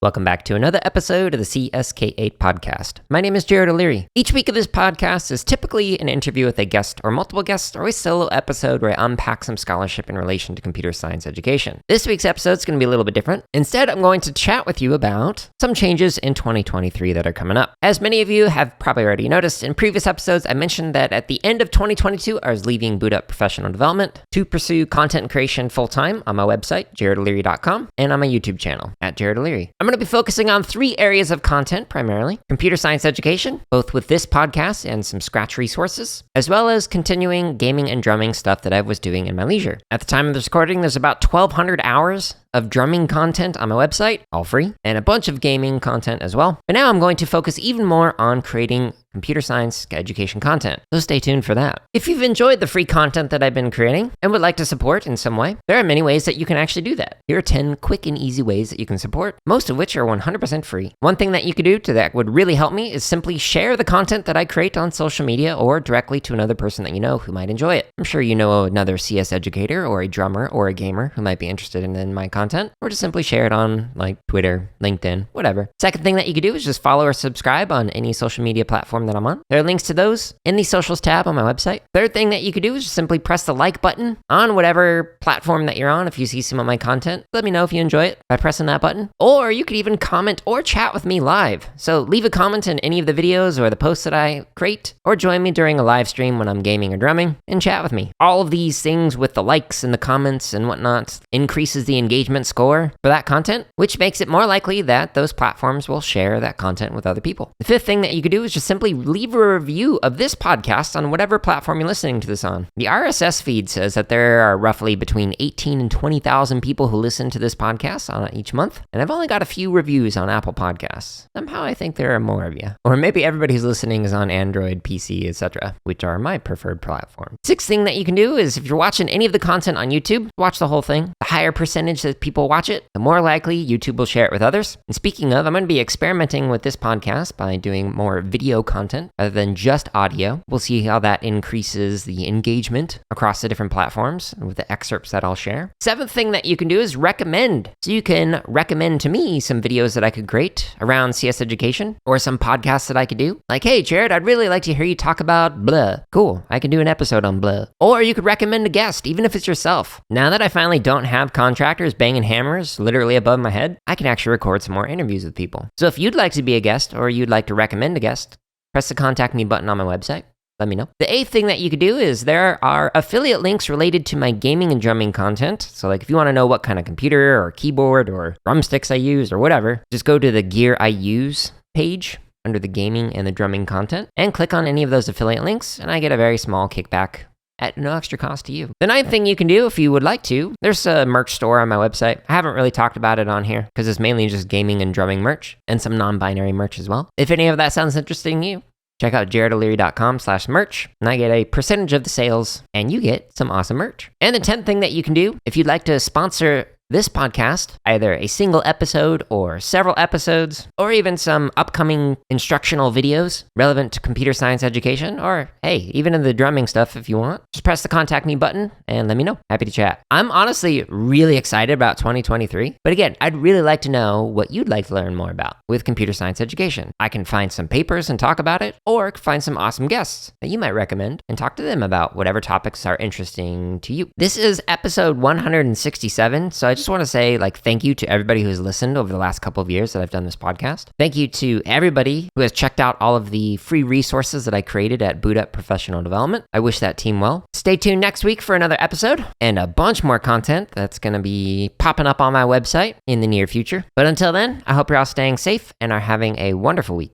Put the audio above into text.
Welcome back to another episode of the CSK8 podcast. My name is Jared O'Leary. Each week of this podcast is typically an interview with a guest or multiple guests, or a solo episode where I unpack some scholarship in relation to computer science education. This week's episode is going to be a little bit different. Instead, I'm going to chat with you about some changes in 2023 that are coming up. As many of you have probably already noticed, in previous episodes, I mentioned that at the end of 2022, I was leaving Boot Up Professional Development to pursue content creation full-time on my website, jaredaleary.com, and on my YouTube channel, at Jared O'Leary. I'm going to be focusing on three areas of content primarily: computer science education, both with this podcast and some Scratch resources, as well as continuing gaming and drumming stuff that I was doing in my leisure. At the time of this recording, there's about 1,200 hours of drumming content on my website, all free, and a bunch of gaming content as well. But now I'm going to focus even more on creating computer science education content, so stay tuned for that. If you've enjoyed the free content that I've been creating and would like to support in some way, there are many ways that you can actually do that. Here are 10 quick and easy ways that you can support, most of which are 100% free. One thing that you could do that would really help me is simply share the content that I create on social media or directly to another person that you know who might enjoy it. I'm sure you know another CS educator or a drummer or a gamer who might be interested in my content, or just simply share it on like Twitter, LinkedIn, whatever. Second thing that you could do is just follow or subscribe on any social media platform that I'm on. There are links to those in the socials tab on my website. Third thing that you could do is just simply press the like button on whatever platform that you're on. If you see some of my content, let me know if you enjoy it by pressing that button. Or you could even comment or chat with me live. So leave a comment in any of the videos or the posts that I create, or join me during a live stream when I'm gaming or drumming and chat with me. All of these things with the likes and the comments and whatnot increases the engagement score for that content, which makes it more likely that those platforms will share that content with other people. The fifth thing that you could do is just simply leave a review of this podcast on whatever platform you're listening to this on. The RSS feed says that there are roughly between 18 and 20,000 people who listen to this podcast on each month, and I've only got a few reviews on Apple Podcasts. Somehow I think there are more of you. Or maybe everybody who's listening is on Android, PC, etc., which are my preferred platform. Sixth thing that you can do is if you're watching any of the content on YouTube, watch the whole thing. The higher percentage that people watch it, the more likely YouTube will share it with others. And speaking of, I'm going to be experimenting with this podcast by doing more video content rather than just audio. We'll see how that increases the engagement across the different platforms with the excerpts that I'll share. Seventh thing that you can do is recommend. So you can recommend to me some videos that I could create around CS education, or some podcasts that I could do. Like, hey, Jared, I'd really like to hear you talk about blah. Cool, I can do an episode on blah. Or you could recommend a guest, even if it's yourself. Now that I finally don't have contractors banging hammers literally above my head, I can actually record some more interviews with people. So if you'd like to be a guest, or you'd like to recommend a guest, press the contact me button on my website. Let me know. The eighth thing that you could do is there are affiliate links related to my gaming and drumming content. So like if you want to know what kind of computer or keyboard or drumsticks I use or whatever, just go to the gear I use page under the gaming and the drumming content and click on any of those affiliate links, and I get a very small kickback at no extra cost to you. The ninth thing you can do if you would like to, there's a merch store on my website. I haven't really talked about it on here because it's mainly just gaming and drumming merch and some non-binary merch as well. If any of that sounds interesting to you, check out jaredoleary.com/merch, and I get a percentage of the sales, and you get some awesome merch. And the 10th thing that you can do, if you'd like to sponsor this podcast, either a single episode or several episodes, or even some upcoming instructional videos relevant to computer science education, or hey, even in the drumming stuff if you want, just press the contact me button and let me know. Happy to chat. I'm honestly really excited about 2023, but again, I'd really like to know what you'd like to learn more about with computer science education. I can find some papers and talk about it, or find some awesome guests that you might recommend and talk to them about whatever topics are interesting to you. This is episode 167, so I just want to say thank you to everybody who's listened over the last couple of years that I've done this podcast. Thank you to everybody who has checked out all of the free resources that I created at Boot Up Professional Development. I wish that team well. Stay tuned next week for another episode and a bunch more content that's going to be popping up on my website in the near future. But until then, I hope you're all staying safe and are having a wonderful week.